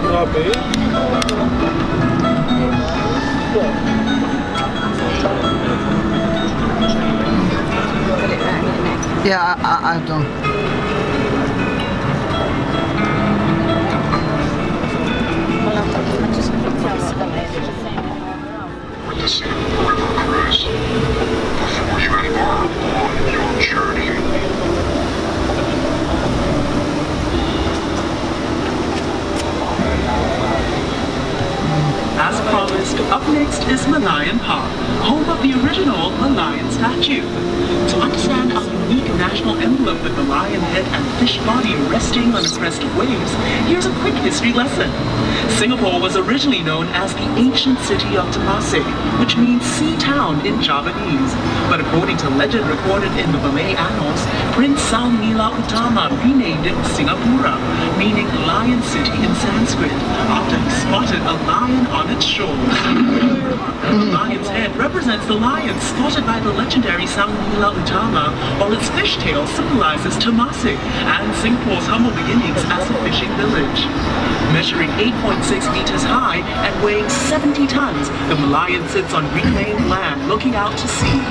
Grabe. Yeah, I don't. The Singapore River Cruise. Before you embark on your journey, as promised, up next is Malayan Park, home of the original Malayan statue. To understand our unique national emblem with the lion head and fish body resting on a crest of waves, here's a quick history lesson. Singapore was originally known as the ancient city of Temasek, which means sea town in Javanese. But according to legend recorded in the Malay annals, Prince Saunila Utama renamed it Singapura, meaning lion city in Sanskrit, after he spotted a lion on its shores. The lion's head represents the lion slaughtered by the legendary Saunila Utama, while its fishtail symbolizes Temasek and Singapore's humble beginnings as a fishing village. Measuring 8.6 meters high and weighing 70 tons, the Malayan sits on reclaimed land looking out to sea.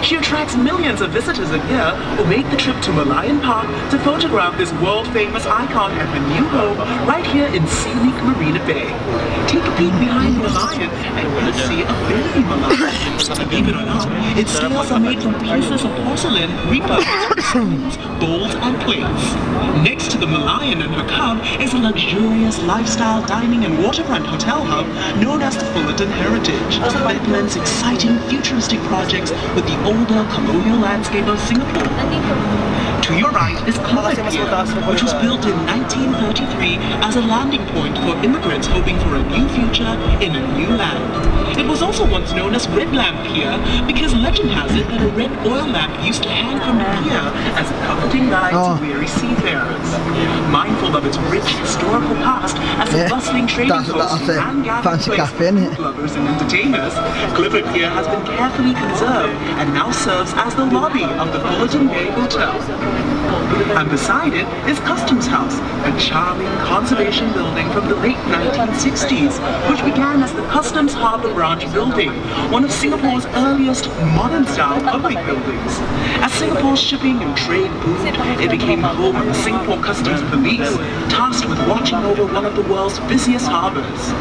She attracts millions of visitors a year who make the trip to Malayan Park to photograph this world-famous icon at her new home right here in scenic Marina Bay. Take a peek behind the Malayan and you'll see a baby Malayan. Believe it or not, its scales are made from pieces of porcelain repurposed for spoons, bowls and plates. Next to the Malayan and her cub is a luxurious lifestyle dining and waterfront hotel hub known as the Fullerton Heritage, that blends exciting futuristic projects with the older colonial landscape of Singapore. To your right is Clifford Pier, which was built in 1933 as a landing point for immigrants hoping for a new future in a new land. It was also once known as Red Lamp Pier because legend has it that a red oil lamp used to hang from the pier as a comforting guide to weary seafarers. Mindful of its rich historical past as a bustling trading post and gathering place for food lovers and entertainers, Clifford Pier has been carefully conserved and now serves as the lobby of the Fullerton Bay Hotel. And beside it is Customs House, a charming conservation building from the late 1960s, which began as the Customs Harbour Branch building, one of Singapore's earliest modern-style public buildings. As Singapore's shipping and trade boomed, it became home of the Singapore Customs Police, tasked with watching over one of the world's busiest harbours.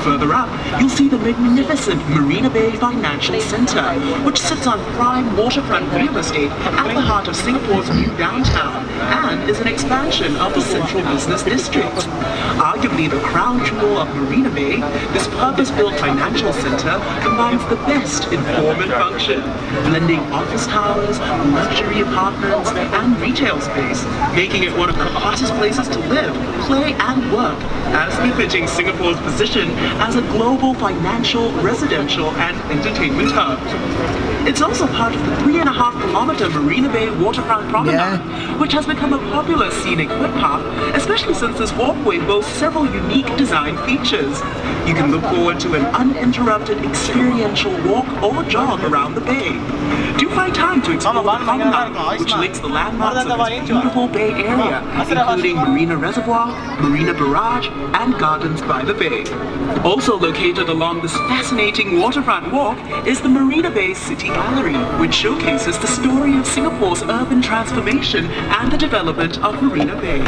Further up, you'll see the magnificent Marina Bay Financial Centre, which sits on prime waterfront real estate at the heart of Singapore's new downtown and is an expansion of the central business district. Arguably the crown jewel of Marina Bay, this purpose-built financial centre combines the best in form and function, blending office towers, luxury apartments, and retail space, making it one of the hottest places to live, play, and work, as befitting Singapore's position as a global financial, residential, and entertainment hub. It's also part of the 3.5-kilometer Marina Bay waterfront promenade, which has become a popular scenic footpath, especially since this walkway boasts several unique design features. You can look forward to an uninterrupted experiential walk or jog around the bay. Do find time to explore the promenade, which links the landmarks of its beautiful bay area, including Marina Reservoir, Marina Barrage, and Gardens by the Bay. Also located along this fascinating waterfront walk is the Marina Bay City Gallery, which showcases the story of Singapore's urban transformation and the development of Marina Bay.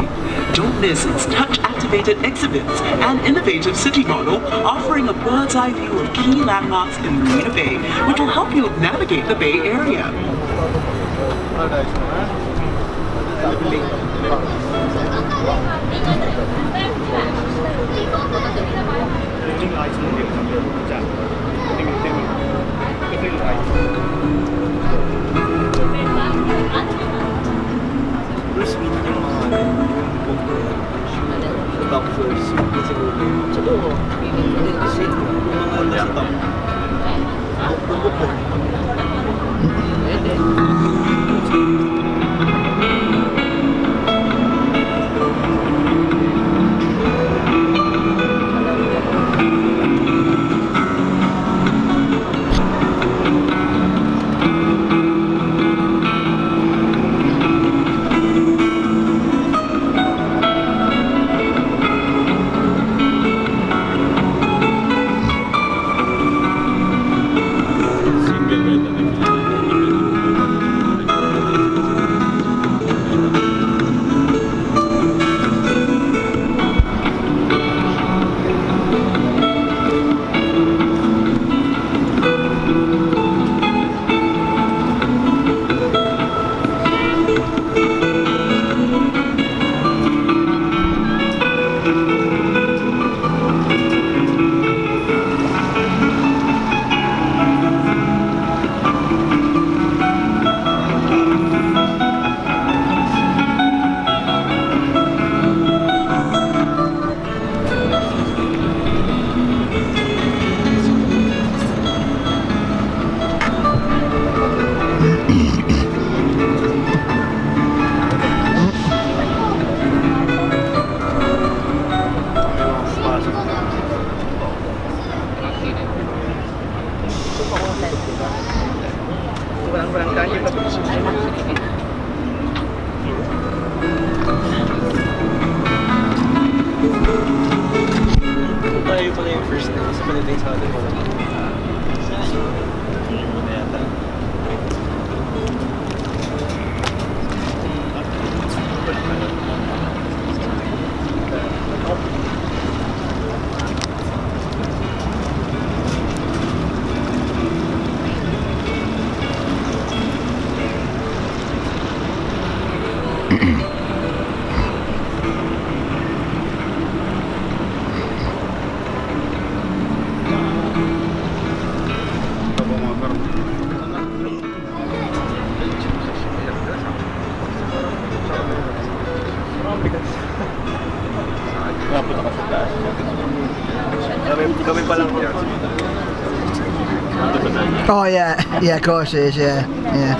Don't miss its touch-activated exhibits and innovative city model, offering a bird's-eye view of key landmarks in Marina Bay, which will help you navigate the Bay Area. Kami pa lang. Oh yeah, yeah, of course it is, yeah, yeah.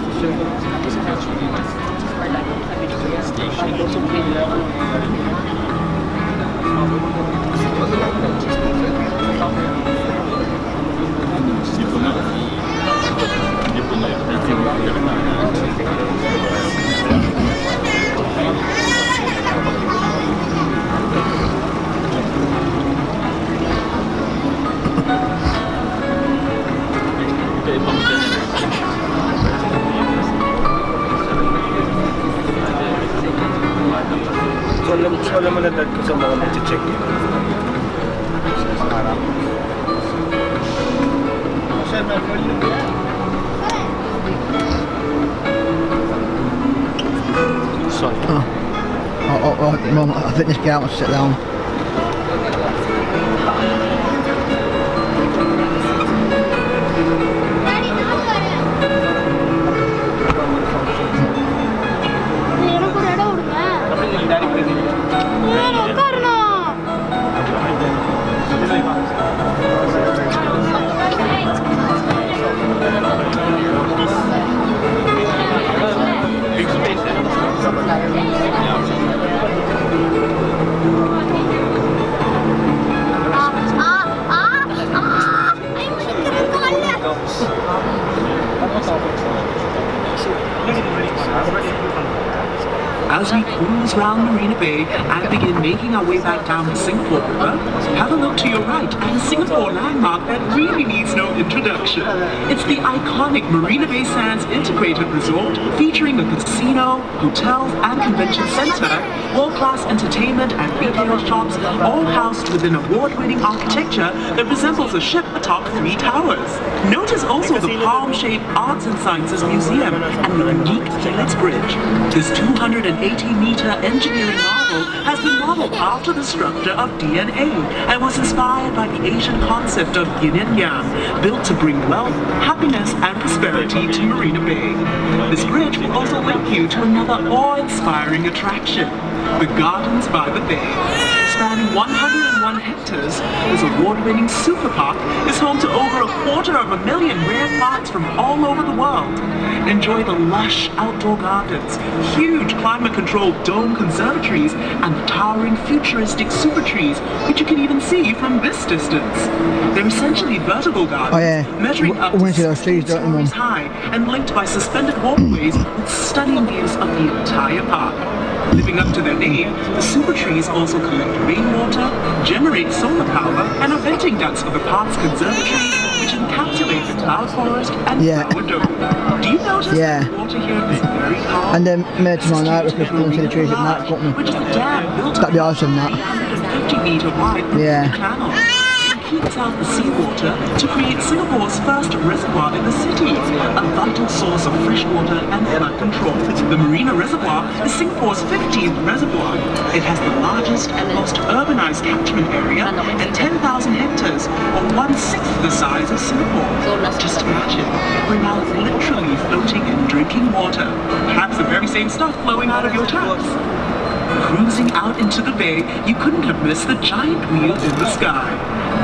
So alam mo na dad ko sa mga nag-check in. Sorry. Oh, Mum, I think this guy wants to sit down. As we cruise round Marina Bay and begin making our way back down the Singapore River, have a look to your right at a Singapore landmark that really needs no introduction. It's the iconic Marina Bay Sands Integrated Resort, featuring a casino, hotels and convention center, world-class entertainment and retail shops, all housed within award-winning architecture that resembles a ship atop 3 towers. Notice also the palm-shaped Arts and Sciences Museum and the unique Felix Bridge. This 280-meter engineering marvel has been modeled after the structure of DNA and was inspired by the Asian concept of yin and yang, built to bring wealth, happiness and prosperity to Marina Bay. This bridge will also link you to another awe-inspiring attraction, the Gardens by the Bay. Spanning 101 hectares, this award-winning super park is home to over 250,000 rare plants from all over the world. Enjoy the lush outdoor gardens, huge climate-controlled dome conservatories, and the towering futuristic super trees, which you can even see from this distance. They're essentially vertical gardens, measuring up to 16 stories high and linked by suspended walkways with stunning views of the entire park. Living up to their name, the super trees also collect rainwater, generate solar power, and are venting ducts for the park's conservatories, which encapsulate the cloud forest and flower dome. Do you notice that the water here is very calm? And then maybe tomorrow night we could go and see the trees at night, couldn't we? Which is a dam built That'd be awesome, that. 350-meter wide channel. Heats out the seawater to create Singapore's first reservoir in the city, a vital source of fresh water and flood control. The Marina Reservoir is Singapore's 15th reservoir. It has the largest and most urbanized catchment area at 10,000 hectares, or 1/6 the size of Singapore. Just imagine, we're now literally floating in drinking water, perhaps the very same stuff flowing out of your taps. Cruising out into the bay, you couldn't have missed the giant wheel in the sky.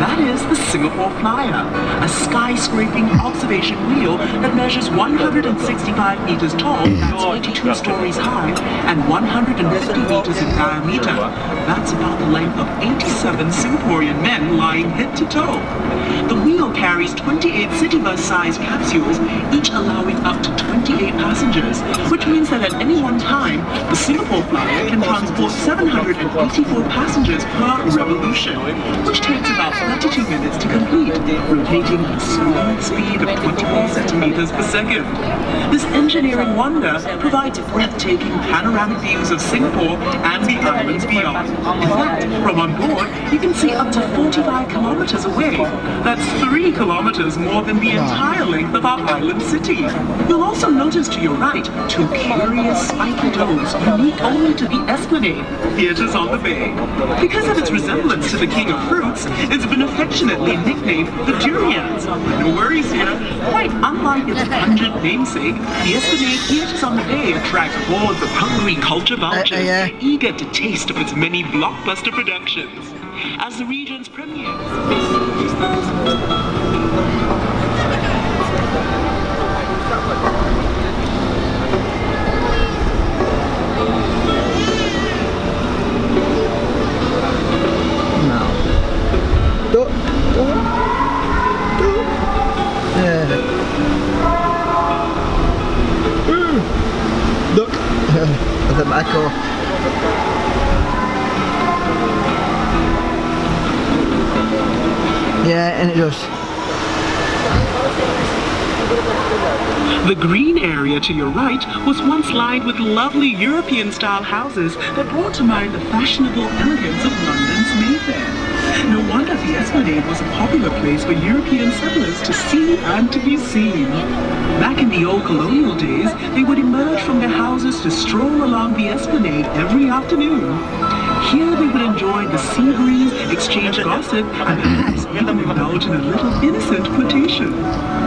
That is the Singapore Flyer, a skyscraping observation wheel that measures 165 meters tall, that's 82 stories high, and 150 meters in diameter. That's about the length of 87 Singaporean men lying head to toe. The wheel carries 28 city bus-sized capsules, each allowing up to 28 passengers, which means that at any one time, the Singapore Flyer can transport 784 passengers per revolution, which takes about 22 minutes to complete, rotating at a small speed of 24 centimeters per second. This engineering wonder provides breathtaking panoramic views of Singapore and the islands beyond. In fact, from on board, you can see up to 45 kilometers away. That's 3 kilometers more than the entire length of our island city. You'll also notice to your right 2 curious spiky toes unique only to the Esplanade theaters on the bay. Because of its resemblance to the king of fruits, it's been affectionately nicknamed the Durians. No worries here. Quite unlike its pungent namesake, the Esplanade theaters on the bay attract hordes of hungry culture vultures eager to taste of its many blockbuster productions. As the region's premier... Look, there's a echo. Yeah, and it does. The green area to your right was once lined with lovely European-style houses that brought to mind the fashionable elegance of London's Mayfair. No wonder the Esplanade was a popular place for European settlers to see and to be seen. Back in the old colonial days, they would emerge from their houses to stroll along the Esplanade every afternoon. Here they would enjoy the sea breeze, exchange gossip, and perhaps even indulge in a little innocent flirtation.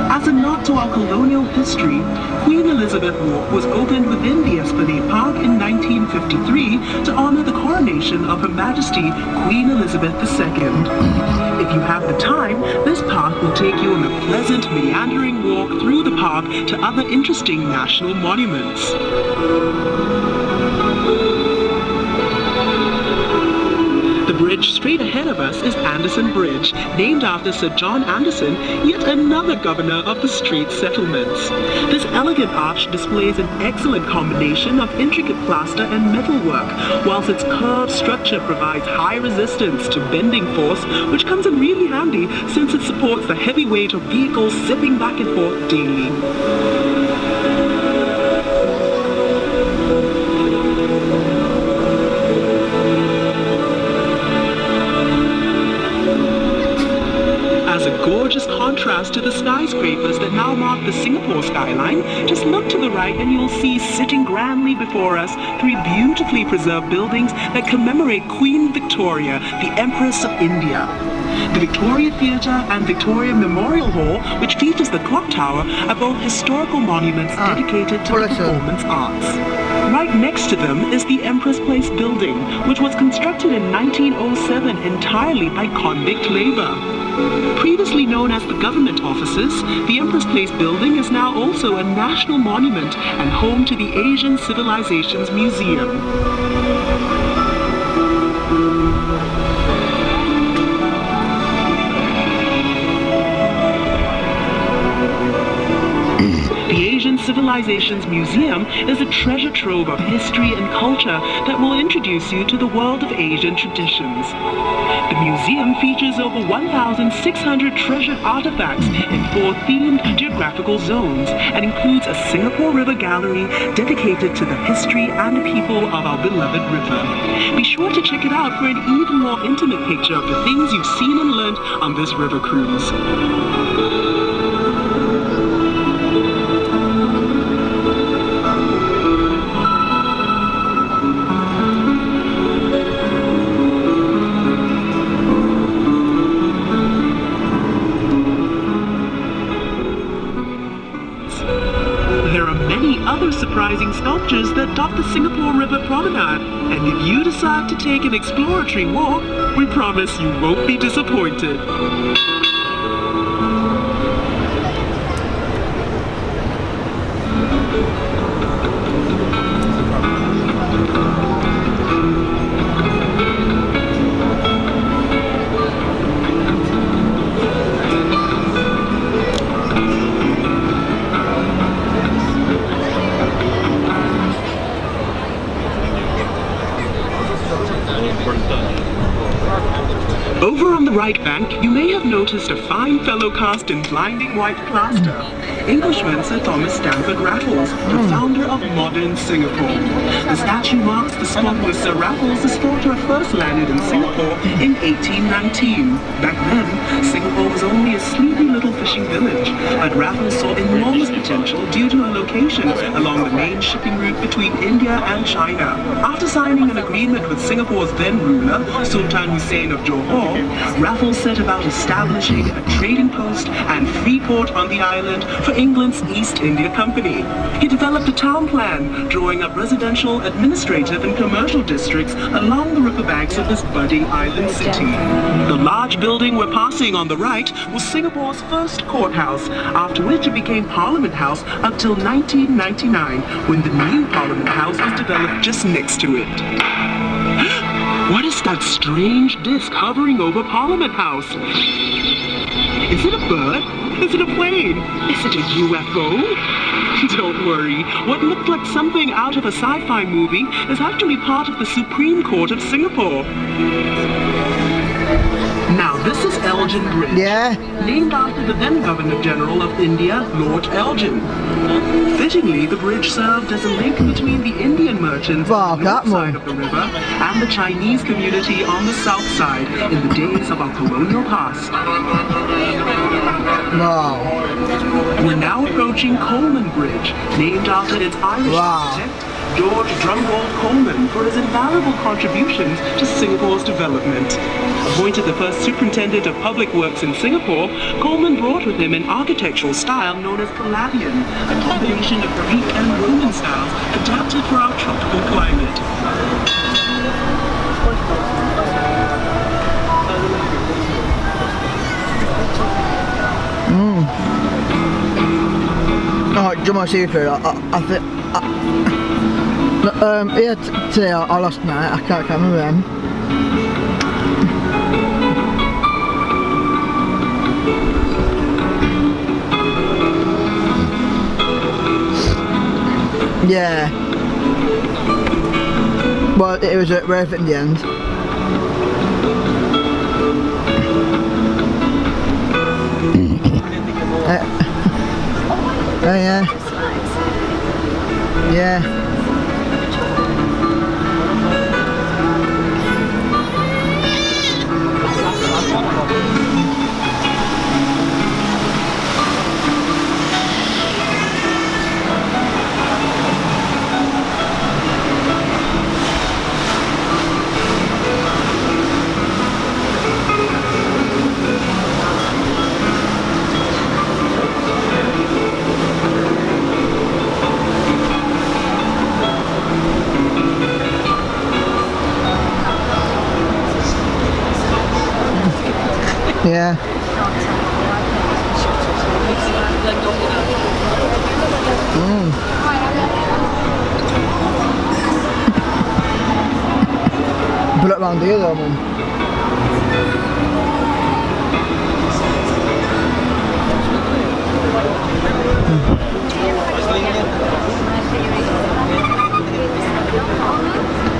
As a nod to our colonial history, Queen Elizabeth Walk was opened within the Esplanade Park in 1953 to honor the coronation of Her Majesty Queen Elizabeth II. If you have the time, this park will take you on a pleasant meandering walk through the park to other interesting national monuments. The bridge straight ahead of us is Anderson Bridge, named after Sir John Anderson, yet another governor of the Straits Settlements. This elegant arch displays an excellent combination of intricate plaster and metalwork, whilst its curved structure provides high resistance to bending force, which comes in really handy since it supports the heavy weight of vehicles zipping back and forth daily. Gorgeous contrast to the skyscrapers that now mark the Singapore skyline, just look to the right and you'll see sitting grandly before us 3 beautifully preserved buildings that commemorate Queen Victoria, the Empress of India. The Victoria Theatre and Victoria Memorial Hall, which features the clock tower, are both historical monuments dedicated to the performance arts. Right next to them is the Empress Place building, which was constructed in 1907 entirely by convict labor. Previously known as the government offices, the Empress Place building is now also a national monument and home to the Asian Civilizations Museum. The Asian Civilizations Museum is a treasure trove of history and culture that will introduce you to the world of Asian traditions. The museum features over 1,600 treasured artifacts in 4 themed geographical zones and includes a Singapore River gallery dedicated to the history and people of our beloved river. Be sure to check it out for an even more intimate picture of the things you've seen and learned on this river cruise. Other surprising sculptures that dot the Singapore River Promenade, and if you decide to take an exploratory walk, we promise you won't be disappointed. Over on the right bank, you may have noticed a fine fellow cast in blinding white plaster. Englishman Sir Thomas Stamford Raffles, the founder of modern Singapore. The statue marks the spot where Sir Raffles is thought to have first landed in Singapore in 1819. Back then, Singapore was only a sleepy little fishing village, but Raffles saw enormous potential due to a location along the main shipping route between India and China. After signing an agreement with Singapore's then ruler, Sultan Hussein of Johor, Raffles set about establishing a trading post and free port on the island for England's East India Company. He developed a town plan, drawing up residential, administrative and commercial districts along the riverbanks of this budding island city. The large building we're passing on the right was Singapore's first courthouse, after which it became Parliament House until 1999, when the new Parliament House was developed just next to it. What is that strange disc hovering over Parliament House? Is it a bird? Is it a plane? Is it a UFO? Don't worry, what looked like something out of a sci-fi movie is actually part of the Supreme Court of Singapore. Now this is Elgin Bridge, named after the then Governor General of India, Lord Elgin. Fittingly, the bridge served as a link between the Indian merchants on the north side of the river and the Chinese community on the south side in the days of our colonial past. Wow. We're now approaching Coleman Bridge, named after its Irish architect, George Drumgold Coleman, for his invaluable contributions to Singapore's development. Appointed the first superintendent of public works in Singapore, Coleman brought with him an architectural style known as Palladian, a combination of Greek and Roman styles adapted for our tropical climate. Oh, do you want to see through? I think. Yeah, today I lost mine. I can't remember them. Yeah. Well, it was worth it in the end. Yeah. Yeah. Yeah. Put it round here though, man.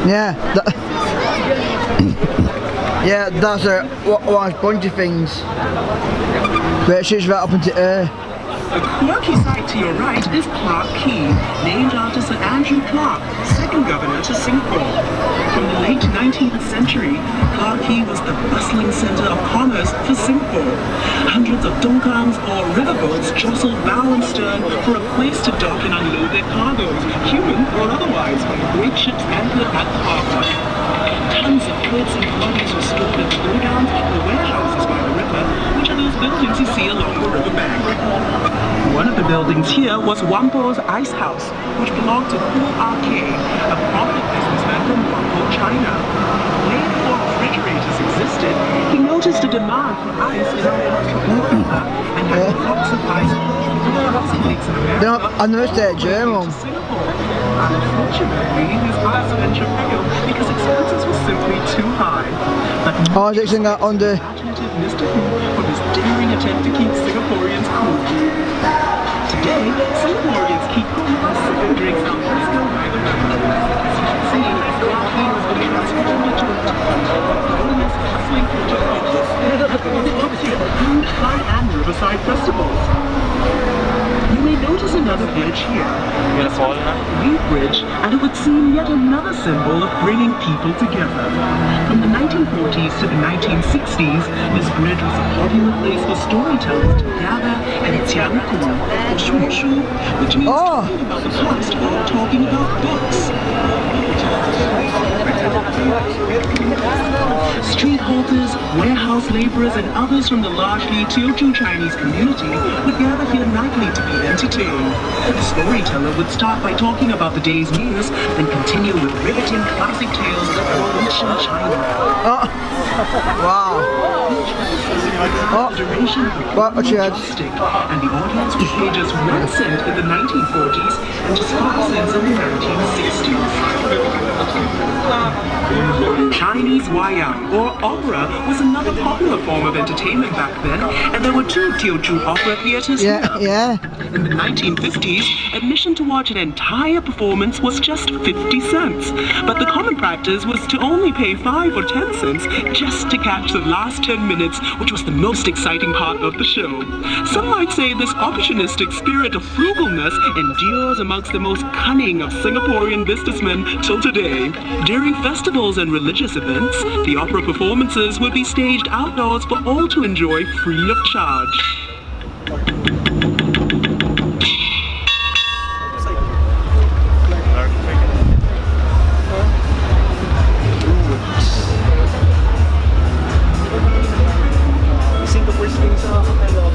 Yeah. Yeah, that's one of those bungee things where it shoots right up into air. A quirky site to your right is Clarke Quay, named after Sir Andrew Clarke, second governor to Singapore. From the late 19th century, Clarke Quay was the bustling centre of commerce for Singapore. Hundreds of dongkangs or riverboats jostled bow and stern for a place to dock and unload their cargoes, human or otherwise, when great ships anchored at the harbour. Tons of goods and commodities were stored in godowns or warehouses by the river, which are those buildings you see along the riverbank. One of the buildings here was Whampoa's Ice House, which belonged to Hu R.K., a prominent businessman from Whampoa, China. Way before refrigerators existed, he noticed a demand for ice in our tropical area and had blocks of ice I noticed that German. Unfortunately, his last venture failed because expenses were simply too high. But I was actually on the imaginative Mr. Hu for his daring attempt to keep Singaporeans cool. Today, Singaporeans keep cool by sipping drinks al fresco by the river. As you can see, Clarke Quay has been transformed into a bonus hustling for seem yet another symbol of bringing people together. From the 1940s to the 1960s, this bridge was a popular place for storytellers to gather and yaaaa, or shuoshu, which means talking about the past while talking about books. Street halters, warehouse laborers, and others from the largely Teochew Chinese community would gather here nightly to be entertained. The storyteller would start by talking about the day's news, then continue with riveting classic tales from ancient China. Wow. The duration of the joystick, and the audience would pay just 1 cent in the 1940s and just 5 cents in the 1960s. Chinese yaaaa, or opera, was another popular form of entertainment back then, and there were 2 Teochew opera theaters here. In the 1950s, admission to watch an entire performance was just 50 cents, but the common practice was to only pay 5 or 10 cents just to catch the last 10 minutes, which was the most exciting part of the show. Some might say this opportunistic spirit of frugalness endures amongst the most cunning of Singaporean businessmen till today. During festivals and religious events, the opera performances would be staged outdoors for all to enjoy free of charge. Singapore swing sa hotel.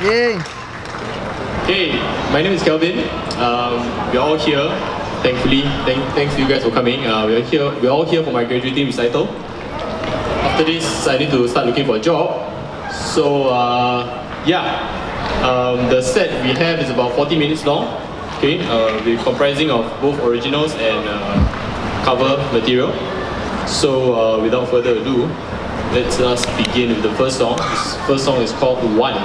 Yay! Hey, my name is Kelvin. We're all here, thankfully. Thanks to you guys for coming. We're all here for my graduating recital. After this, I need to start looking for a job. So, the set we have is about 40 minutes long. Okay, we're comprising of both originals and cover material. So without further ado, let's us begin with the first song. This first song is called One.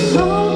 So